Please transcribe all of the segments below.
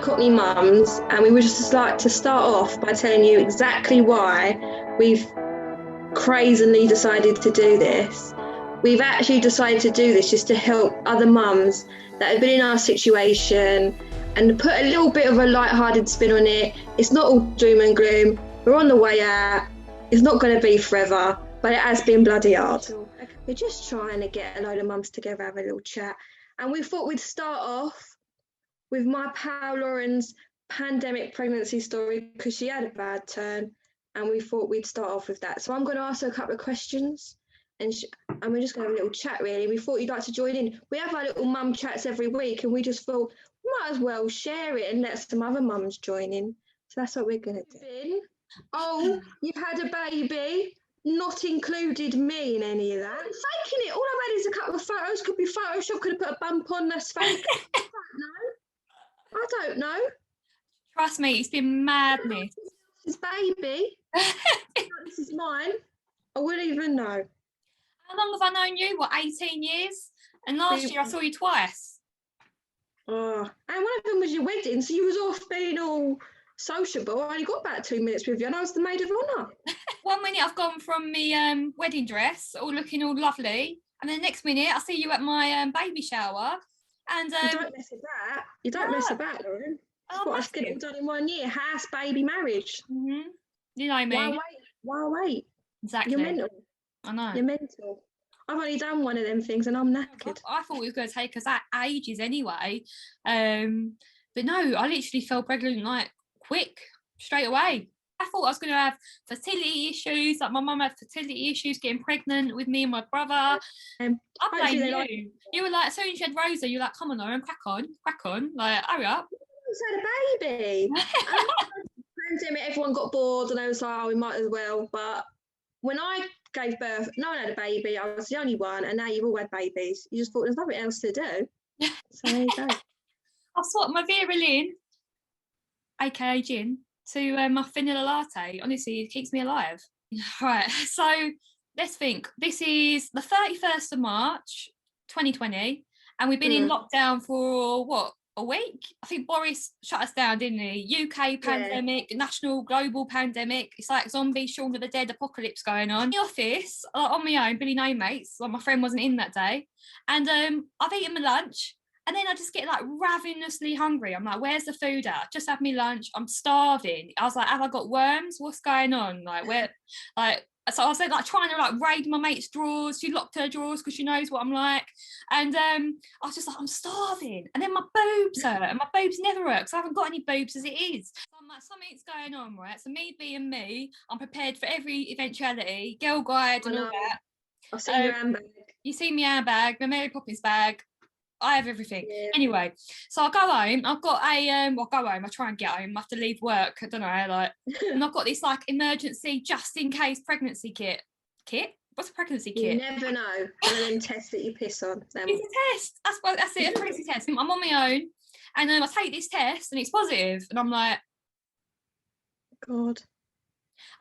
Cockney mums, and we would just like to start off by telling you exactly why we've crazily decided to do this. We've actually decided to do this just to help other mums that have been in our situation and put a little bit of a light-hearted spin on it. It's not all doom and gloom. We're on the way out. It's not going to be forever, but it has been bloody hard. We're just trying to get a load of mums together, have a little chat. And we thought we'd start off with my pal Lauren's pandemic pregnancy story, because she had a bad turn, and we thought we'd start off with that. So I'm going to ask her a couple of questions, and we're just going to have a little chat, really. We thought you'd like to join in. We have our little mum chats every week, and we just thought we might as well share it and let some other mums join in. So that's what we're going to do. Oh, you've had a baby, not included me in any of that. I'm faking it. All I've had is a couple of photos. Could be Photoshop, could have put a bump on, that's fake. I don't know. Trust me, it's been madness. This is baby. This is mine. I wouldn't even know. How long have I known you? What, 18 years? And last year I saw you twice. Oh, and one of them was your wedding, so you was off being all sociable. I only got about 2 minutes with you, and I was the maid of honour. 1 minute I've gone from my wedding dress, all looking all lovely, and then the next minute I see you at my baby shower. And you don't mess with that. You don't mess about, Lauren. That's what I get it all done in 1 year. House, baby, marriage. Mm-hmm. You know me. Why wait? Exactly. You're mental. I know. You're mental. I've only done one of them things and I'm knackered. I thought it was going to take us ages anyway. But no, I literally fell pregnant like quick, straight away. I thought I was going to have fertility issues, like my mum had fertility issues getting pregnant with me and my brother. I blame you. You were like, as soon as you had Rosa, you were like, come on, Lauren, crack on, like, hurry up. I just had a baby. Pandemic, everyone got bored and I was like, oh, we might as well. But when I gave birth, no one had a baby. I was the only one, and now you've all had babies. You just thought there's nothing else to do. So there you go. I swapped my Vera Lynn, aka gin, to my vanilla latte. Honestly, it keeps me alive. Right, so let's think. This is the 31st of March 2020, and we've been in lockdown for what, a week? I think Boris shut us down, didn't he? UK pandemic, national global pandemic. It's like zombie Shaun of the Dead apocalypse going on. In the office, on my own, Billy no mates, like my friend wasn't in that day, and I've eaten my lunch. And then I just get like ravenously hungry. I'm like, where's the food at? Just had me lunch. I'm starving. I was like, have I got worms? What's going on? Like, where? Like, so I was like trying to like raid my mate's drawers. She locked her drawers because she knows what I'm like. And I was just like, I'm starving. And then my boobs hurt, and my boobs never hurt because I haven't got any boobs as it is. So I'm like, something's going on, right? So me being me, I'm prepared for every eventuality. Girl guide and all that. I've seen your handbag. You see my handbag, my Mary Poppins bag. I have everything. Yeah. Anyway, so I go home. I've got a go home. I try and get home. I have to leave work. I don't know, like, and I've got this like emergency just in case pregnancy kit. What's a pregnancy kit? You never know. One of them tests that you piss on. It's a test. That's it. A pregnancy test. I'm on my own, and then I take this test, and it's positive, and I'm like, God.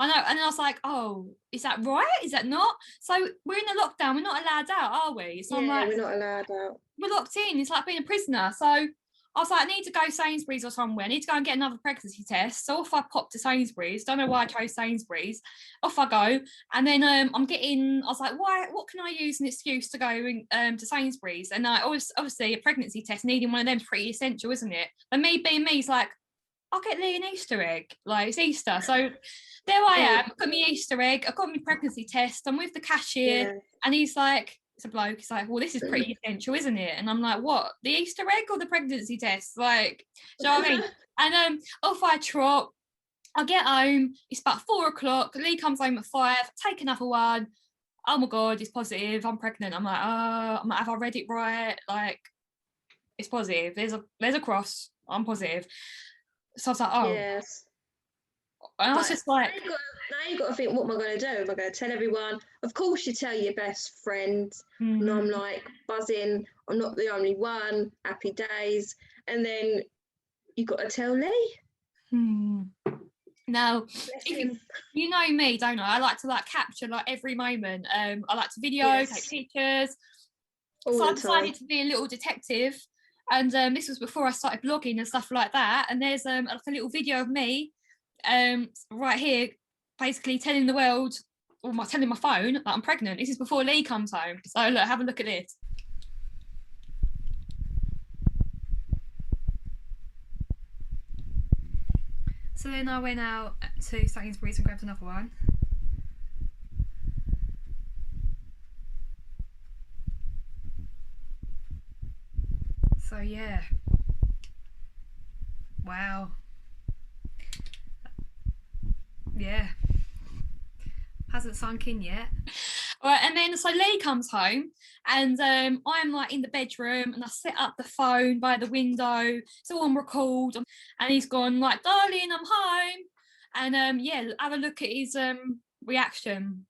I know, and then I was like, oh, is that right? Is that not? So we're in a lockdown, we're not allowed out, are we? So I'm like, we're not allowed out. We're locked in, it's like being a prisoner. So I was like, I need to go Sainsbury's or somewhere, I need to go and get another pregnancy test. So off I popped to Sainsbury's, don't know why I chose Sainsbury's. Off I go, and then I was like, what can I use an excuse to go to Sainsbury's? And obviously a pregnancy test, needing one of them is pretty essential, isn't it? And me being me, is like, I'll get Lee an Easter egg, like it's Easter. So there I am, I've got my Easter egg, I've got my pregnancy test, I'm with the cashier, and he's like, it's a bloke, he's like, well, this is pretty essential, isn't it? And I'm like, what, the Easter egg or the pregnancy test? Like, do you know what I mean? And off I trot, I get home, it's about 4:00, Lee comes home at 5, take another one, oh my God, it's positive, I'm pregnant. I'm like, have I read it right? Like, it's positive, there's a cross, I'm positive. So I was like, oh. Yes. And I was just like... Now you've got to think, what am I going to do? Am I going to tell everyone? Of course you tell your best friend. And I'm like buzzing. I'm not the only one. Happy days. And then you got to tell Lee. Now, you know me, don't I? I like to like capture like every moment. I like to video, take pictures. So I decided to be a little detective. And this was before I started blogging and stuff like that. And there's like a little video of me right here, basically telling the world, or telling my phone that I'm pregnant. This is before Lee comes home. So look, have a look at this. So then I went out to Sainsbury's and grabbed another one. So yeah. Wow. Yeah. Hasn't sunk in yet. All right, and then so Lee comes home and I'm like in the bedroom and I set up the phone by the window. It's all on record and he's gone like, darling, I'm home. And yeah, have a look at his reaction.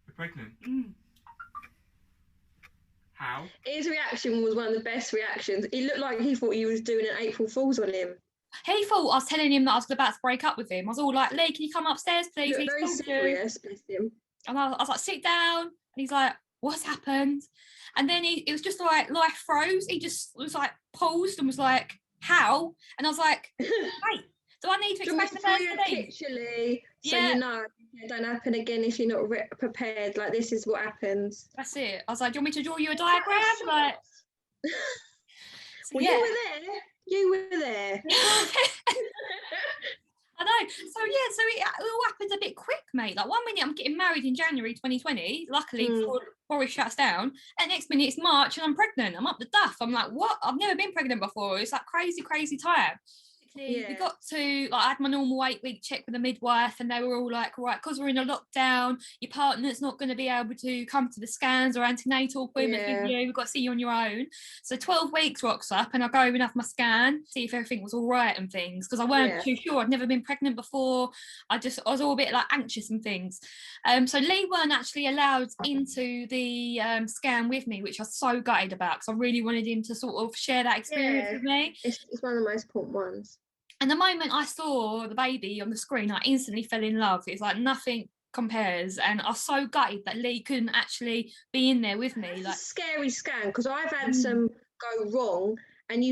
You're pregnant? Mm. How? His reaction was one of the best reactions. He looked like he thought you was doing an April Fool's on him. He thought I was telling him that I was about to break up with him. I was all like, Lee, can you come upstairs, please? He looked very serious, bless him. And I was like, sit down. And he's like, what's happened? And then it was just like life froze. He just was like paused and was like, how? And I was like, wait, do I need to explain the first thing? Picturely, so you know it don't happen again if you're not prepared. Like, this is what happens. That's it. I was like, do you want me to draw you a diagram? Like, so well, yeah. You were there. I know. So yeah, so it all happened a bit quick, mate. Like 1 minute I'm getting married in January 2020, luckily before Boris shuts down, and next minute it's March and I'm pregnant. I'm up the duff. I'm like, what? I've never been pregnant before. It's like crazy time. Yeah. We got to, like, I had my normal 8-week check with the midwife and they were all like, right, because we're in a lockdown, your partner's not going to be able to come to the scans or antenatal appointments with you, we've got to see you on your own. So 12 weeks rocks up and I go and have my scan, see if everything was all right and things, because I weren't too sure. I'd never been pregnant before. I was all a bit like anxious and things. So Lee weren't actually allowed into the scan with me, which I was so gutted about because I really wanted him to sort of share that experience with me. It's one of the most important ones. And the moment I saw the baby on the screen, I instantly fell in love. It's like nothing compares. And I was so gutted that Lee couldn't actually be in there with me. Like, it's a scary scan because I've had some go wrong, and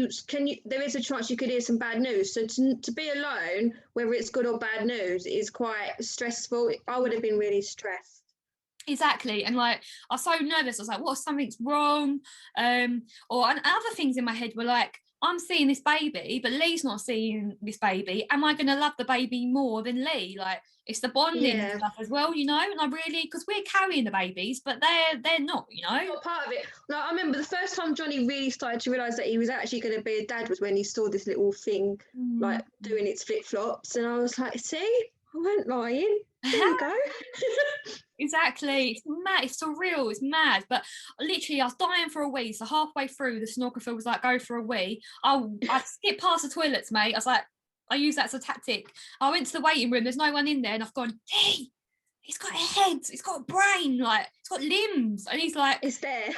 there is a chance you could hear some bad news. So to be alone, whether it's good or bad news, is quite stressful. I would have been really stressed. Exactly. And like I was so nervous. I was like, what if something's wrong? And other things in my head were like, I'm seeing this baby, but Lee's not seeing this baby. Am I going to love the baby more than Lee? Like, it's the bonding and stuff as well, you know? And I really, because we're carrying the babies, but they're not, you know? Not part of it. Like, I remember the first time Johnny really started to realise that he was actually going to be a dad was when he saw this little thing, like, doing its flip-flops. And I was like, see, I weren't lying. There you go. Exactly. It's mad. It's surreal. It's mad. But literally, I was dying for a wee. So halfway through, the sonographer was like, go for a wee. I skipped past the toilets, mate. I was like, I use that as a tactic. I went to the waiting room. There's no one in there. And I've gone, hey, it's got a head. It's got a brain. Like, it's got limbs. And he's like, it's there.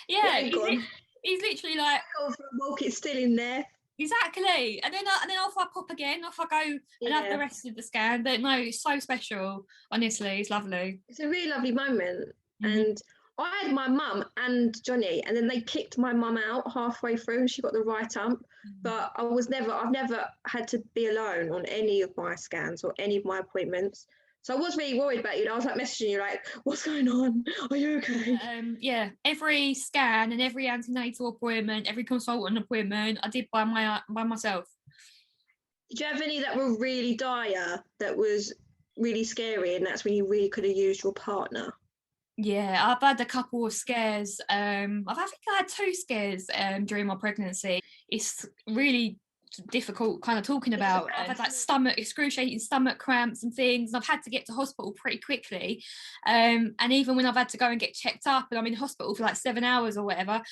Yeah. He's literally like, go for a walk. It's still in there. Exactly. And then off I pop again, off I go and have the rest of the scan. But no, it's so special. Honestly, it's lovely. It's a really lovely moment. And I had my mum and Johnny, and then they kicked my mum out halfway through and she got the right ump. But I've never had to be alone on any of my scans or any of my appointments. So I was really worried about you. I was like messaging you like, what's going on? Are you okay? Yeah, every scan and every antenatal appointment, every consultant appointment, I did by myself. Did you have any that were really dire, that was really scary, and that's when you really could have used your partner? Yeah, I've had a couple of scares. I think I had 2 scares during my pregnancy. It's really difficult kind of talking about. I've had like excruciating stomach cramps and things, and I've had to get to hospital pretty quickly, and even when I've had to go and get checked up and I'm in hospital for like 7 hours or whatever,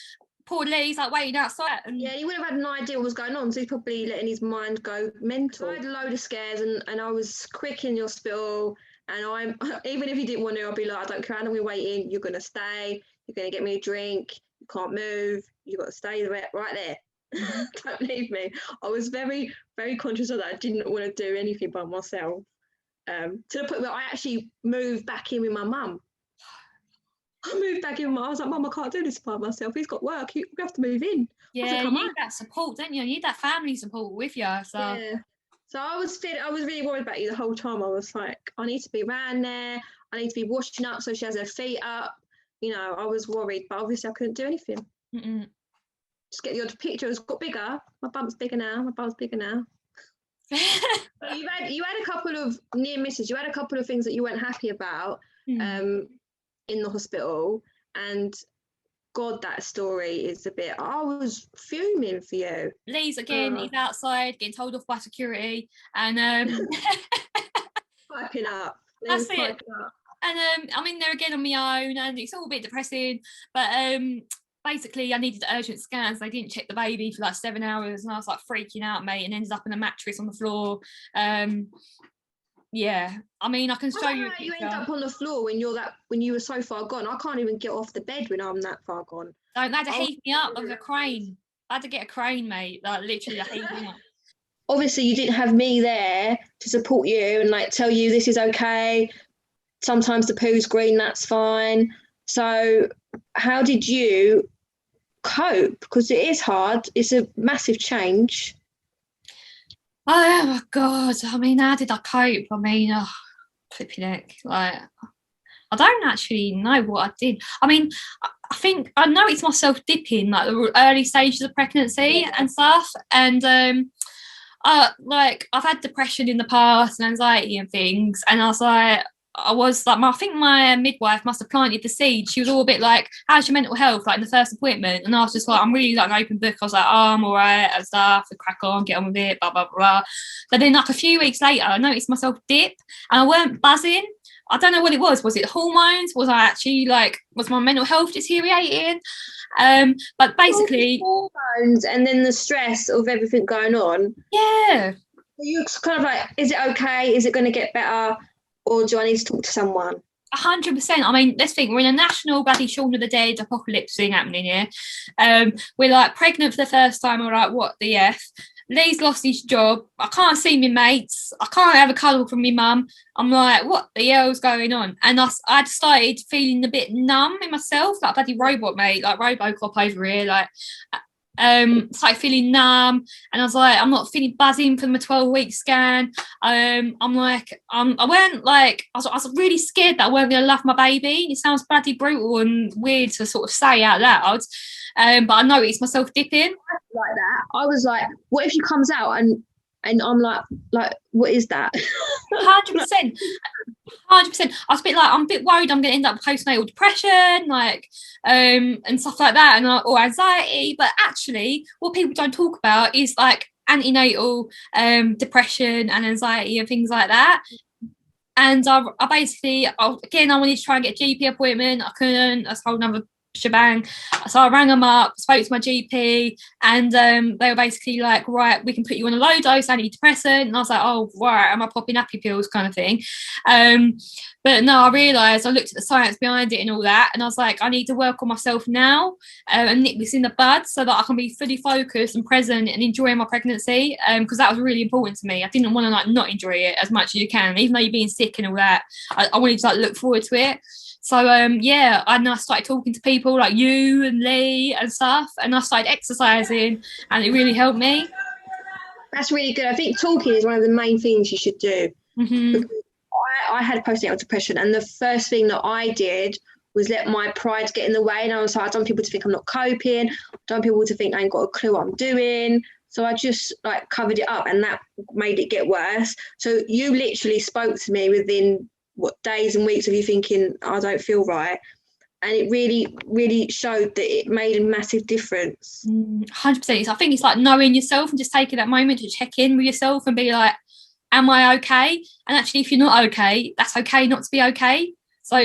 poor Lee's like waiting outside. And he would have had an idea what was going on, so he's probably letting his mind go mental. I had a load of scares, and I was quick in the hospital, and even if you didn't want to, I'd be like, I don't care how long we're waiting, you're going to stay, you're going to get me a drink, you can't move, you've got to stay right there. Don't leave me. I was very, very conscious of that. I didn't want to do anything by myself, to the point where I actually moved back in with my mum. I moved back in. I was like, Mum, I can't do this by myself. He's got work. We have to move in. Yeah, you need that support, don't you? You need that family support with you. So yeah. So I was really worried about you the whole time. I was like, I need to be around there. I need to be washing up so she has her feet up. You know, I was worried, but obviously I couldn't do anything. Mm-mm. Just get the odd picture. It's got bigger. My bum's bigger now. My bum's bigger now. you had a couple of near misses. You had a couple of things that you weren't happy about in the hospital, and God, that story is a bit. I was fuming for you. Lee's again. He's outside getting told off by security, and piping up. That's it. And I'm in there again on my own, and it's all a bit depressing. But basically, I needed urgent scans. They didn't check the baby for like 7 hours, and I was like freaking out, mate, and ended up in a mattress on the floor. Yeah, I mean, I can show you. You end up on the floor when you were so far gone. I can't even get off the bed when I'm that far gone. They had to heave me up with a crane. I had to get a crane, mate. Like literally, to heave me up. Obviously, you didn't have me there to support you and like tell you this is okay. Sometimes the poo's green, that's fine. So, how did you cope? Because it is hard. It's a massive change. Oh my God. I mean, how did I cope? I mean, flipping heck. Like, I don't actually know what I did. I mean, I think I noticed myself dipping like the early stages of pregnancy and stuff. And like I've had depression in the past and anxiety and things. And I think my midwife must have planted the seed. She was all a bit like, how's your mental health, like in the first appointment? And I was just like, I'm really like an open book. I was like, oh, I'm all right and stuff, and crack on, get on with it, blah, blah, blah. But then like a few weeks later, I noticed myself dip and I weren't buzzing. I don't know what it was. Was it hormones? Was my mental health deteriorating? But basically... Hormones and then the stress of everything going on. Yeah. You're kind of like, is it okay? Is it going to get better? Or do I need to talk to someone? 100%. I mean, let's think. We're in a national bloody Shaun of the Dead apocalypse thing happening here. We're like pregnant for the first time. We're like, what the F? Lee's lost his job. I can't see my mates. I can't have a cuddle from my mum. I'm like, what the hell's going on? And I'd started feeling a bit numb in myself, like a bloody robot, mate, like Robocop over here. Like, started feeling numb, and I was like, I'm not feeling buzzing from my 12-week scan. I was really scared that I weren't going to love my baby. It sounds bloody brutal and weird to sort of say out loud, but I noticed myself dipping like that. I was like, what if she comes out and I'm like what is that? 100%. I was a bit like, I'm a bit worried I'm going to end up with postnatal depression, like, and stuff like that, or anxiety. But actually, what people don't talk about is like antenatal depression and anxiety and things like that. And I wanted to try and get a GP appointment. I couldn't. That's a whole nother shebang. So I rang them up, spoke to my GP, and they were basically like, right, we can put you on a low dose antidepressant. And I was like, oh, right, am I popping happy pills kind of thing? But no, I realised, I looked at the science behind it and all that, and I was like, I need to work on myself now and nip this in the bud so that I can be fully focused and present and enjoy my pregnancy, because that was really important to me. I didn't want to like not enjoy it as much as you can, even though you're being sick and all that. I wanted to like look forward to it. So and I started talking to people like you and Lee and stuff, and I started exercising, and it really helped me. That's really good. I think talking is one of the main things you should do. Mm-hmm. I had postnatal depression, and the first thing that I did was let my pride get in the way, and I was like, I don't want people to think I'm not coping. I don't want people to think I ain't got a clue what I'm doing. So I just like covered it up, and that made it get worse. So you literally spoke to me within days and weeks of you thinking, I don't feel right, and it really, really showed that it made a massive difference. 100%. I think it's like knowing yourself and just taking that moment to check in with yourself and be like, am I okay? And actually, if you're not okay, that's okay not to be okay. So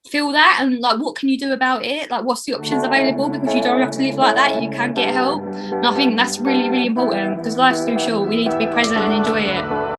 feel that, and like, what can you do about it? Like, what's the options available? Because you don't have to live like that. You can get help. And I think that's really, really important, because life's too short. We need to be present and enjoy it.